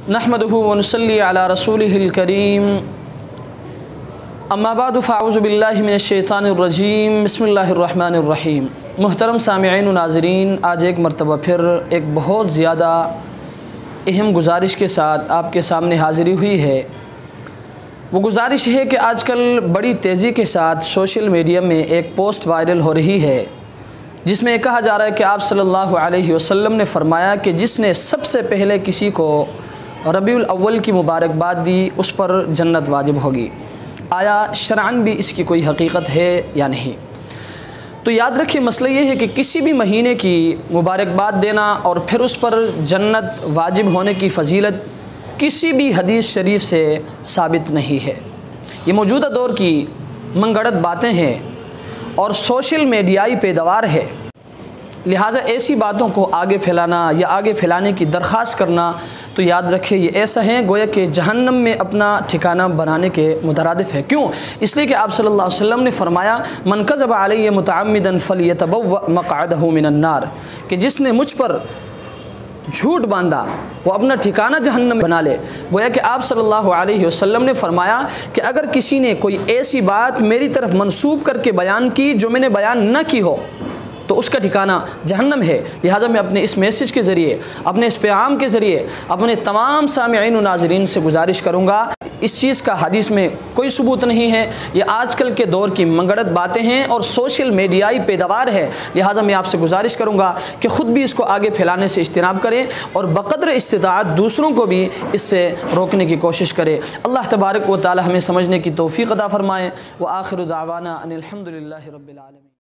नहमदुहु व नुसल्ली अला रसूलिहिल करीम अम्मा बाद फ़अऊज़ु बिल्लाहि मिनश शैतानिर रजीम बिस्मिल्लाहिर रहमानिर रहीम। मुहतरम सामिईन व नाज़रीन, आज एक मरतबा फिर एक बहुत ज़्यादा अहम गुजारिश के साथ आपके सामने हाज़िरी हुई है। वो गुजारिश है कि आजकल बड़ी तेज़ी के साथ सोशल मीडिया में एक पोस्ट वायरल हो रही है जिसमें कहा जा रहा है कि आप सल्लल्लाहु अलैहि वसल्लम ने फरमाया कि जिसने सबसे पहले किसी को रबीउल अव्वल की मुबारकबाद दी उस पर जन्नत वाजिब होगी। आया शरअन भी इसकी कोई हकीकत है या नहीं? तो याद रखिए, मसला ये है कि किसी भी महीने की मुबारकबाद देना और फिर उस पर जन्नत वाजिब होने की फ़जीलत किसी भी हदीस शरीफ से साबित नहीं है। ये मौजूदा दौर की मनगढ़ंत बातें हैं और सोशल मीडियाई पैदावार है, लिहाजा ऐसी बातों को आगे फैलाना या आगे फैलाने की दरख्वास्त करना, तो याद रखिए ये ऐसा है गोया कि जहन्नम में अपना ठिकाना बनाने के मुतरादिफ है। क्यों? इसलिए कि आप सल्लल्लाहु अलैहि वसल्लम ने फरमाया मन कज़ब अलैहि मुतअम्मिदन फलियतबव्व मक़अदहु मिनन नार, कि जिसने मुझ पर झूठ बांधा वो अपना ठिकाना जहन्नम बना ले। गोया कि आप सल्लल्लाहु अलैहि वसल्लम ने फरमाया कि अगर किसी ने कोई ऐसी बात मेरी तरफ मंसूब करके बयान की जो मैंने बयान न की हो तो उसका ठिकाना जहन्नम है। लिहाजा मैं अपने इस मैसेज के ज़रिए, अपने इस पैगाम के ज़रिए अपने तमाम सामिईन व नाज़रीन से गुजारिश करूँगा, इस चीज़ का हदीस में कोई सबूत नहीं है, ये आजकल के दौर की मनगढ़ंत बातें हैं और सोशल मीडियाई पैदावार है। लिहाजा मैं आपसे गुजारिश करूँगा कि ख़ुद भी इसको आगे फैलाने से इज्तिनाब करें और बक़द्र इस्तिताअत दूसरों को भी इससे रोकने की कोशिश करें। अल्लाह तबारक व तआला हमें समझने की तौफ़ीक़ अता फ़रमाए। व आखिरु दावाना अनिल हम्दुलिल्लाहि रब्बिल आलमीन।